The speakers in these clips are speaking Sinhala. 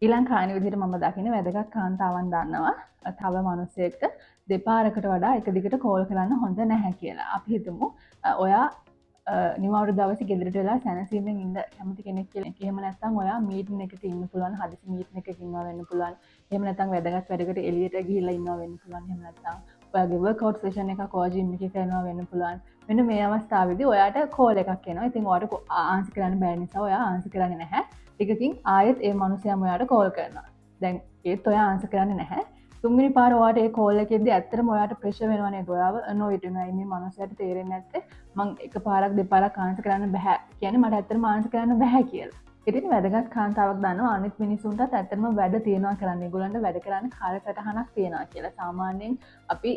ඊළඟ කාරණේ විදිහට මම දකින වැදගත් කාන්තාවන් දන්නවා තව මිනිසෙක්ට දෙපාරකට වඩා එක දිගට කෝල් කරන්න හොඳ නැහැ කියලා. අපි හිතමු ඔයා නිවාඩු දවසේ ගෙදරට වෙලා සැනසීමෙන් ඉන්න කැමති කෙනෙක් කියලා. එහෙම නැත්නම් ඔයා මීටින් එකක ඉන්න පුළුවන්, හදිසි මීටින් එකක ඉන්නවා වෙන්න පුළුවන්. එහෙම නැත්නම් වැදගත් වැඩකට එළියට ගිහිල්ලා ඉන්නවා වෙන්න පුළුවන්. එහෙම නැත්නම් ඔයාගේ වර්ක්අවුට් සෙෂන් එකක් ඔයා ජිම් එකේ කරනවා වෙන්න පුළුවන්. මෙන්න මේ අවස්ථාවේදී ඔයාට කෝල් එකක් එනවා. ඉතින් ඔයාට ආන්සර් කරන්න බැරි නිසා ඔයා ආන්සර් කරන්නේ නැහැ. ටිකකින් ආයෙත් ඒ මිනිහයාම ඔයාට කෝල් කරනවා. දැන් ඒත් ඔයා ආන්සර් කරන්නේ නැහැ. තුන්වෙනි පාර ඔයාට ඒ කෝල් එකේදී ඇත්තටම ඔයාට ප්‍රෙෂර් වෙනවා නේද? ඔයාව අනොයිඩ් වෙනවා. මේ මිනිහයාට තේරෙන්නේ නැත්තේ මං එකපාරක් දෙපාරක් ආන්සර් කරන්න බෑ. කියන්නේ මට ඇත්තටම ආන්සර් කරන්න බෑ කියලා. ඉතින් වැදගත් කාන්තාවක් දන්නවා අනිත් මිනිසුන්ටත් ඇත්තටම වැඩ තියනවා කරන්න. ඒගොල්ලන්ට වැඩ කරන්න කාලසටහනක් තියනවා කියලා. සාමාන්‍යයෙන් අපි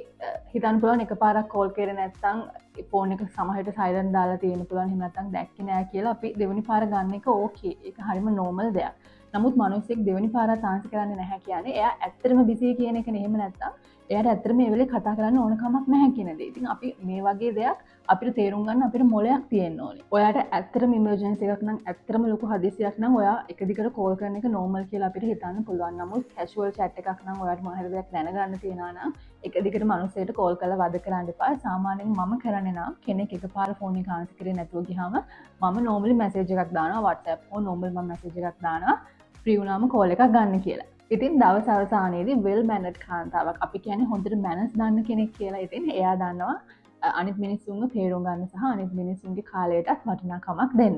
හිතන්න පුළුවන් එකපාරක් කෝල් කරේ නැත්නම් ෆෝන් එක සමහරට සයිලන්ට් දාලා තියෙන්න පුළුවන්. එහෙම නැත්නම් දැක්කේ නෑ කියලා අපි දෙවෙනි පාර ගන්න එක ඕකේ. ඒක හරිම නෝමල් දෙයක්. නමුත් මිනිස්සෙක් දෙවෙනි පාරත් ආන්සර් කරන්නේ නැහැ කියන්නේ එයා ඇත්තටම බිසි කියන එක නේ. එහෙම නැත්නම් එයාට ඇත්තටම මේ වෙලේ කතා කරන්න ඕන කමක් නැහැ කියන දේ. ඉතින් අපි මේ වගේ දෙයක් අපිට තේරුම් ගන්න අපිට මොලයක් තියෙන්න ඕනේ. ඔයාට ඇත්තටම ඉමර්ජන්සි එකක් නම් ඇත්තටම ලොකු හදිසියක් නම් ඔයා එක දිගට කෝල් කරන එක නෝමල් කියලා අපිට හිතන්න පුළුවන්. නමුත් කැෂුවල් chat එකක් නම් ඔයාට මොන හරි දෙයක් දැනගන්න තියෙනවා නම් එක දිගට මිනිස්සෙට කෝල් කරලා වද කරන්න එපා. සාමාන්‍යයෙන් මම කරන්නේ නම් කෙනෙක් එකපාර ෆෝන් එක ආන්සර් කරේ නැතුව ගියාම මම නෝමලි මැසේජ් එකක් දානවා WhatsApp හෝ නෝමල් මම මැසේජ් එකක් දානවා ෆ්‍රී වුණාම කෝල් එකක් ගන්න කියලා. ඉතින් දවස් අවසානයේදී වෙල් මැනර්ඩ් කාන්තාවක් අපි කියන්නේ හොඳට මැනර්ස් දන්න කෙනෙක් කියලා. ඉතින් එයා දන්නවා අනිත් මිනිස්සුන්ව තේරුම් ගන්න සහ අනිත් මිනිස්සුන්ගේ කාලයටත් වටිනාකමක් දෙන්න.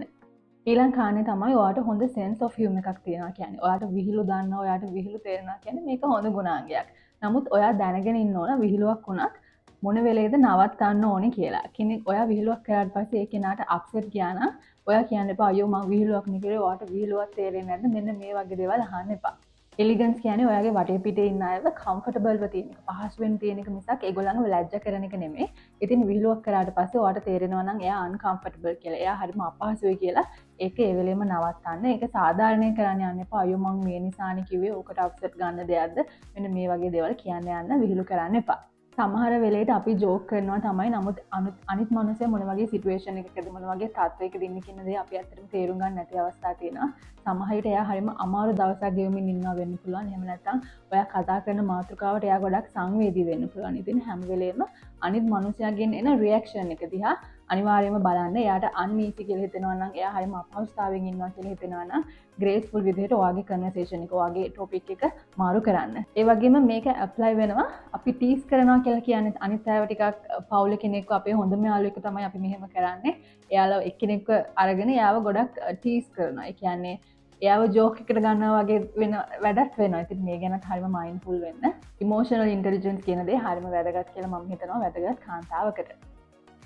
ඊළඟ කාරණේ තමයි ඔයාට හොඳ sense of humor එකක් තියෙනවා කියන්නේ. ඔයාට විහිළු දන්නවා, ඔයාට විහිළු තේරෙනවා කියන්නේ මේක හොඳ ගුණාංගයක්. නමුත් ඔයා දැනගෙන ඉන්න ඕන විහිළුවක් වුණත් මොන වෙලේද නවත්තන්න ඕනේ කියලා. කෙනෙක් ඔයා විහිළුවක් කරාට පස්සේ ඒ කෙනාට අප්සෙට් ගියා නම් ඔයා කියන්න එපා අයියෝ මම විහිළුවක් නේ කරේ. ඔයාට විහිළුවක් තේරෙන්නේ නැද්ද? මෙන්න මේ වගේ දේවල් අහන්න එපා. එලිගන්ස් කියන්නේ ඔයාගේ වටේ පිටේ ඉන්න අයව කම්ෆර්ටබල්ව තියෙන එක, පහසුවෙන් තියෙන එක මිසක් ඒගොල්ලන්ව ලැජ්ජා කරන එක නෙමෙයි. ඉතින් විහිළුවක් කරාට පස්සේ ඔයාට තේරෙනවා නම් එයා අන්කම්ෆර්ටබල් කියලා, එයා හරිම අපහසුයි කියලා ඒක ඒ වෙලෙම නවත්තන්න. ඒක සාධාරණේ කරන්න යන්න එපා. අයියෝ මං මේ නිසානේ කිව්වේ. ඕකට අප්සෙට් ගන්න දෙයක්ද? මෙන්න මේ වගේ දේවල් කියන්න යන්න විහිළු කරන්න එපා. සමහර වෙලේට අපි ජෝක් කරනවා තමයි. නමුත් අනිත් මිනිස්සු මොන වගේ සිටුේෂන් එකකද මොන වගේ තත්ත්වයකද ඉන්නේ කියන දේ අපි ඇත්තටම තේරුම් ගන්න නැති අවස්ථා තියෙනවා. සමහර විට එයා හරිම අමාරු දවසක් ගෙවමින් ඉන්නවා වෙන්න පුළුවන්. එහෙම නැත්නම් ඔයා කතා කරන මාතෘකාවට එයා ගොඩක් සංවේදී වෙන්න පුළුවන්. ඉතින් හැම වෙලේම අනිත් මිනිසයාගෙන් එන රියැක්ෂන් එක දිහා අනිවාර්යයෙන්ම බලන්න. එයාට අන්ඊසි කියලා හිතෙනවා නම් එයා හරිම අපහසුතාවයෙන් ඉන්නවා කියලා හිතෙනවා නම් ග්‍රේස්ෆුල් විදිහට ඔයාගේ කන්වර්සේෂන් එක ඔයාගේ ටොපික් එක මාරු කරන්න. ඒ වගේම මේක ඇප්ලයි වෙනවා අපි ටීස් කරනවා කියලා කියන්නේ අනිත් අයව ටිකක් පවුල කෙනෙක්ව අපේ හොඳම යාළුවෙක් තමයි අපි මෙහෙම කරන්නේ. එයාලා එක්කෙනෙක්ව අරගෙන එයාව ගොඩක් ටීස් කරනවා. ඒ කියන්නේ එයාව ජෝක් එකට ගන්නවා වගේ වෙන වැඩක් වෙනවා. ඉතින් මේ ගැන හරිම මයින්ඩ්ෆුල් වෙන්න. ඉමෝෂනල් ඉන්ටෙලිජන්ස් කියන දේ හරිම වැදගත් කියලා මම හිතනවා වැදගත් කාන්තාවකට.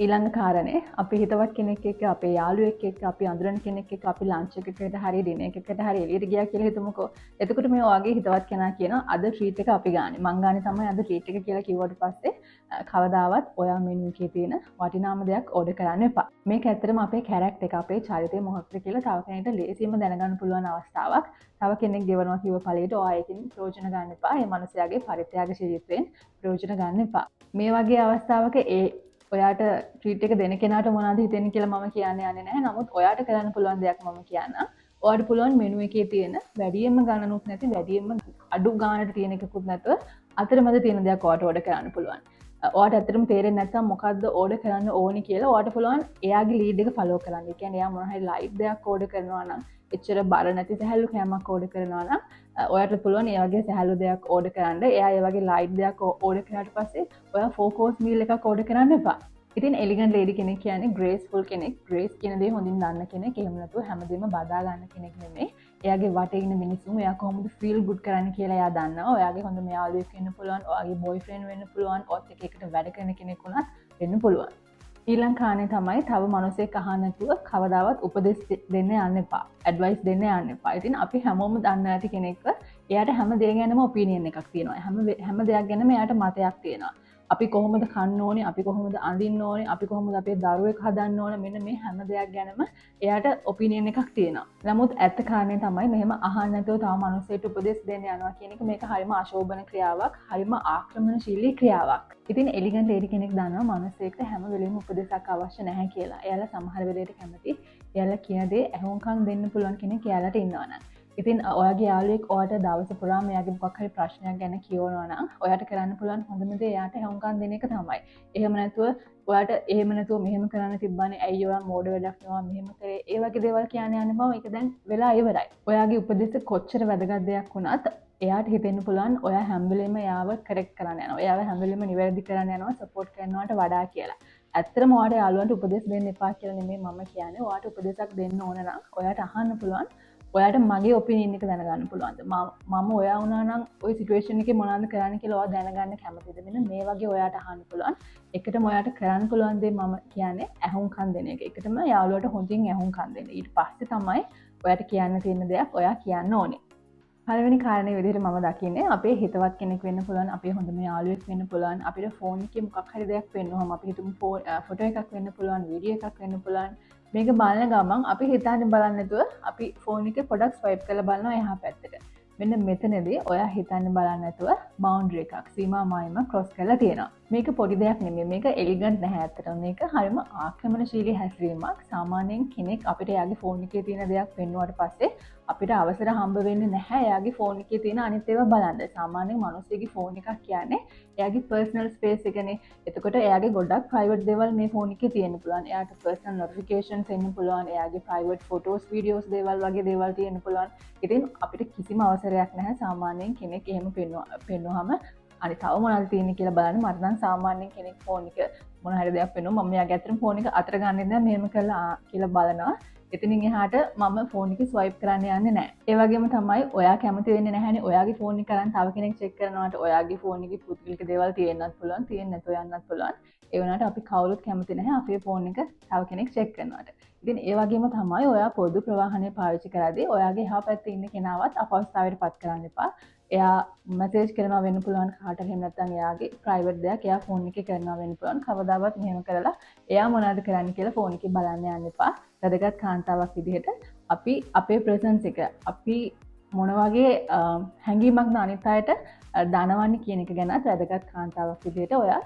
ඊළඟ කාරණේ අපි හිතවත් කෙනෙක් එක්ක අපේ යාළුවෙක් එක්ක අපි අඳුරන කෙනෙක් එක්ක අපි ලන්ච් එකකට හරි ඩිනර් එකකට හරි එළියට ගියා කියලා හිතමුකෝ. එතකොට මේ ඔයාගේ හිතවත් කෙනා කියනවා අද ට්‍රීට් එක අපි ගානේ. මං ගානේ තමයි අද ට්‍රීට් එක කියලා කිව්වට පස්සේ කවදාවත් ඔයා මෙනු එකේ තියෙන වටිනාම දෙයක් ඕඩර් කරන්න එපා. මේක ඇත්තටම අපේ කැරක්ටර් එක අපේ චරිතය මොකක්ද කියලා තව කෙනෙක්ට ලේසියෙන්ම දැනගන්න පුළුවන් අවස්ථාවක්. තව කෙනෙක් ගෙවනවා කිව්ව ඵලයට ඔයා ඒකෙන් ප්‍රයෝජන ගන්න එපා. මේ මනුස්සයාගේ පරිත්‍යාගශීලීත්වයෙන් ප්‍රයෝජන ගන්න එපා. මේ වගේ අවස්ථාවක ඔයාට ට්‍රීට් එක දෙන කෙනාට මොනවද හිතෙන්නේ කියලා මම කියන්නේ නැහැ. නමුත් ඔයාට කරන්න පුළුවන් දෙයක් මම කියන්නම්. ඔයාට පුළුවන් මෙනු එකේ තියෙන වැඩියෙන්ම ගණනුත් නැති වැඩියෙන්ම අඩු ගානට තියෙන එකකුත් නැතුව අතරමැද තියෙන දෙයක් ඔයාට ඕඩර් කරන්න පුළුවන්. ඔයාට ඇත්තටම තේරෙන්නේ නැත්නම් මොකද්ද ඕඩර් කරන්න ඕනි කියලා ඔයාට පුළුවන් එයාගේ ලීඩ් එක ෆලෝ කරන්න. ඒ කියන්නේ එයා මොන හරි ලයිට් දෙයක් ඕඩර් කරනවා නම් එච්චර බර නැති සැහැල්ලු කෑමක් ඕඩර් කරනවා නම් ඔයාට පුළුවන් ඒ වගේ සැහැල්ලු දෙයක් ඕඩර් කරන්න. එයා ඒ වගේ ලයිට් දෙයක් ඕඩර් කරාට පස්සේ ඔයා 4 course meal එකක් ඕඩර් කරන්න එපා. ඉතින් එලිගන්ට් ලේඩි කෙනෙක් කියන්නේ ග්‍රේස්ෆුල් කෙනෙක්. ග්‍රේස් කියන දේ හොඳින් දන්න කෙනෙක්. එහෙම නැතුව හැමදේම බදා ගන්න කෙනෙක් නෙමෙයි. එයාගේ වටේ ඉන්න මිනිස්සුන් එයා කොහොමද ෆීල් ගුඩ් කරන්නේ කියලා එයා දන්නවා. ඔයාගේ හොඳම යාළුවෙක් වෙන්න පුළුවන්, ඔයාගේ බොයිෆ්‍රෙන්ඩ් වෙන්න පුළුවන්, ඔත් එකට වැඩ කරන කෙනෙක් වුණත් වෙන්න පුළුවන්. ඊළඟ කාරණේ තමයි තව මිනිසෙක් අහන්න නැතුව කවදාවත් උපදෙස් දෙන්න යන්න එපා. ඇඩ්වයිස් දෙන්න යන්න එපා. ඉතින් අපි හැමෝම දන්න ඇති කෙනෙක්ව එයාට හැම දෙයක් ගැනම ඔපිනියන් එකක් තියෙනවා. හැම දෙයක් ගැනම එයාට මතයක් තියෙනවා. අපි කොහොමද කන්න ඕනේ, අපි කොහොමද අඳින්න ඕනේ, අපි කොහොමද අපේ දරුවෙක් හදන්න ඕනේ, මෙන්න මේ හැම දෙයක් ගැනම එයාට ඔපිනියන් එකක් තියෙනවා. නමුත් ඇත්ත කාරණේ තමයි මෙහෙම අහන්න නැතුව තව මිනිස්සෙට උපදෙස් දෙන්න යනවා කියන එක මේක හරිම අශෝභන ක්‍රියාවක්, හරිම ආක්‍රමණශීලී ක්‍රියාවක්. ඉතින් එලිගන්ට් ලේඩි කෙනෙක් දන්නවා මිනිස්සෙක්ට හැම වෙලෙම උපදෙසක් අවශ්‍ය නැහැ කියලා. එයාලා සමහර වෙලේට කැමති එයාලා කියන දේ අහුම්කම් දෙන්න පුළුවන් කෙනෙක් එයාලට ඉන්නවනම්. ඉතින් ඔයාගේ යාළුවෙක් ඔයාට දවස පුරාම එයාගේ මොකක් හරි ප්‍රශ්නයක් ගැන කියවනවා නම් ඔයාට කරන්න පුළුවන් හොඳම දේ එයාට හුම්කම් දෙන එක තමයි. එහෙම නැතුව ඔයාට එහෙම නැතුව මෙහෙම කරන්න තිබ්බනේ ඇයි ඔයා මෝඩ වැඩක් කරනවා මෙහෙම කරේ ඒ වගේ දේවල් කියන්න යන්න බෑ. ඒක දැන් වෙලා ඉවරයි. ඔයාගේ උපදෙස් කොච්චර වැදගත් දෙයක් වුණත් එයාට හිතෙන්න පුළුවන් ඔයා හැම වෙලෙම එයාව කරෙක්ට් කරන්න යනවා. එයාව හැම වෙලෙම නිවැරදි කරන්න යනවා සපෝට් කරනවට වඩා කියලා. ඇත්තටම ඔයාට යාළුවන්ට උපදෙස් දෙන්න එපා කියලා නෙමෙයි මම කියන්නේ. ඔයාට උපදෙසක් දෙන්න ඕන නම් ඔයාට අහන්න පුළුවන්. ඔයාට මගේ ඔපිනියන් එක දැනගන්න පුළුවන්ද? මම ඔයා වුණා නම් ওই සිටුේෂන් එකේ මොනවද කරන්න කියලා ඔයා දැනගන්න කැමතිද? මෙන්න මේ වගේ ඔයාට අහන්න පුළුවන්. එකටම ඔයාට කරන්න පුළුවන් දේ මම කියන්නේ ඇහුම්කන් දෙන එක. එකටම යාළුවට හොඳින් ඇහුම්කන් දෙන්න. ඊට පස්සේ තමයි ඔයාට කියන්න තියෙන දෙයක් ඔයා කියන්න ඕනේ. පළවෙනි කාරණේ විදිහට මම දකින්නේ අපේ හිතවත් කෙනෙක් වෙන්න පුළුවන්, අපේ හොඳම යාළුවෙක් වෙන්න පුළුවන්, අපිට ෆෝන් එකේ මොකක් හරි දෙයක් වෙන්නවම අපි හිතමු ෆොටෝ එකක් වෙන්න පුළුවන්, වීඩියෝ එකක් වෙන්න පුළුවන්. මේක බලන ගමන් අපි හිතන්නේ බලන්නේ නැතුව අපි ෆෝන් එකේ පොඩක් ස්වයිප් කරලා බලනවා එහා පැත්තට. මෙන්න මෙතනදී ඔයා හිතන්නේ බලන්නේ නැතුව බවුන්ඩරි එකක් සීමා මායිම ක්‍රොස් කරලා තියෙනවා. මේක පොඩි දෙයක් නෙමෙයි. මේක එලිගන්ට් නැහැ ඇත්තටම. මේක හරිම ආක්‍රමණශීලී හැසිරීමක්. සාමාන්‍යයෙන් කෙනෙක් අපිට එයාගේ ෆෝන් එකේ තියෙන දෙයක් පෙන්වුවාට පස්සේ අපිට අවසර හම්බ වෙන්නේ නැහැ එයාගේ ෆෝන් එකේ තියෙන අනිත් ඒවා බලන්න. සාමාන්‍යයෙන් මිනිස්සුගේ ෆෝන් එකක් කියන්නේ එයාගේ පර්සනල් ස්පේස් එකනේ. එතකොට එයාගේ ගොඩක් ප්‍රයිවට් දේවල් මේ ෆෝන් එකේ තියෙන්න පුළුවන්. එයාට පර්සනල් නොටිෆිකේෂන්ස් එන්න පුළුවන්. එයාගේ ප්‍රයිවට් ෆොටෝස්, වීඩියෝස් දේවල් වගේ දේවල් තියෙන්න පුළුවන්. ඉතින් අපිට කිසිම අවසරයක් නැහැ සාමාන්‍යයෙන් කෙනෙක් එහෙම පෙන්වුවාම අනි තව මොනවද තියෙන්නේ කියලා බලන්න. මට නම් සාමාන්‍යයෙන් කෙනෙක් ෆෝන් එක මොන හරි දෙයක් වෙනවා මම එයාගේ අතට ෆෝන් එක අතර ගන්නෙ නැහැ මෙහෙම කරලා කියලා බලනවා. එතනින් එහාට මම ෆෝන් එක ස්වයිප් කරන්න යන්නේ නැහැ. ඒ වගේම තමයි ඔයා කැමති වෙන්නේ නැහැනේ ඔයාගේ ෆෝන් එක කරන් තව කෙනෙක් චෙක් කරනවාට ඔයාගේ ෆෝන් එකේ පුද්ගලික දේවල් තියෙන්නත් පුළුවන්, තියෙන්නේ නැතුව යන්නත් පුළුවන්. ඒ වුණාට අපි කවුරුත් කැමති නැහැ අපේ ෆෝන් එක තව කෙනෙක් චෙක් කරනවාට. ඉතින් ඒ වගේම තමයි ඔයා පොදු ප්‍රවාහනය පාවිච්චි කරද්දී ඔයාගේ එහා පැත්තේ ඉන්න කෙනාවත් අපහසුතාවයට පත් කරන්න එපා. එයා මැසේජ් කරනවා වෙන්න පුළුවන් කාට හරි නැත්නම් එයාගේ ප්‍රයිවට් දෙයක් එයා ෆෝන් එකේ කරනවා වෙන්න පුළුවන්. කවදාවත් මෙහෙම කරලා එයා මොනවද කරන්නේ කියලා ෆෝන් එකේ බලන්න යන්න එපා. වැදගත් කාන්තාවක් විදිහට අපි අපේ ප්‍රසන්ස් එක අපි මොන වගේ හැඟීමක්ද අනිත් අයට දනවන්නේ කියන එක ගැනත් වැදගත් කාන්තාවක් විදිහට ඔයා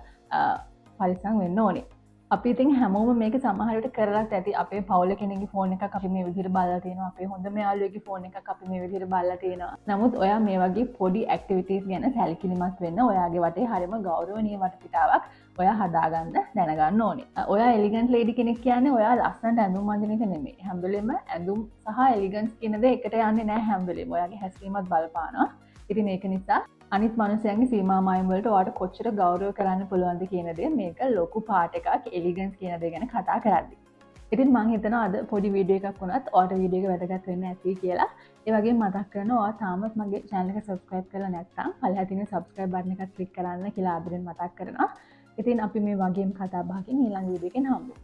පරිස්සම් වෙන්න ඕනේ. අපි ඉතින් හැමෝම මේක සමහර විට කරලාත් ඇති. අපේ පවුල කෙනෙක්ගේ ෆෝන් එකක් අපි මේ විදිහට බලලා තියෙනවා. අපේ හොඳම යාළුවෙක්ගේ ෆෝන් එකක් අපි මේ විදිහට බලලා තියෙනවා. නමුත් ඔයා මේ වගේ පොඩි ඇක්ටිවිටීස් ගැන සැලකිලිමත් වෙන්න ඔයාගේ වටේ හරිම ගෞරවනීය වටපිටාවක් ඔයා හදාගන්න දැනගන්න ඕනේ. ඔයා එලිගන්ට් ලේඩි කෙනෙක් කියන්නේ ඔයා ලස්සනට ඇඳුම් අඳින එක නෙමෙයි. හැම වෙලෙම ඇඳුම් සහ එලිගන්ස් කියන දේ එකට යන්නේ නැහැ හැම වෙලෙම. ඔයාගේ හැසිරීමත් බලපානවා. ඉතින් ඒක නිසා අනිත් මනුස්සයන්ගේ සීමා මායිම් වලට ඔයාට කොච්චර ගෞරව කරන්න පුළුවන්ද කියන දේ මේක ලොකු පාට එකක් එලිගන්ස් කියන දේ ගැන කතා කරද්දී. ඉතින් මම හිතනවා අද පොඩි වීඩියෝ එකක් වුණත් ඔයාට වීඩියෝ එක වැදගත් වෙන්න ඇති කියලා. ඒ වගේම මතක් කරනවා ඔයා තාමත් මගේ channel එක subscribe කරලා නැත්නම් පල්ලෙහා තියෙන subscribe button එකත් click කරන්න කියලා ආදරෙන් මතක් කරනවා. ඉතින් අපි මේ වගේම කතා බහකින් ඊළඟ වීඩියෝ එකෙන් හම්බෙමු.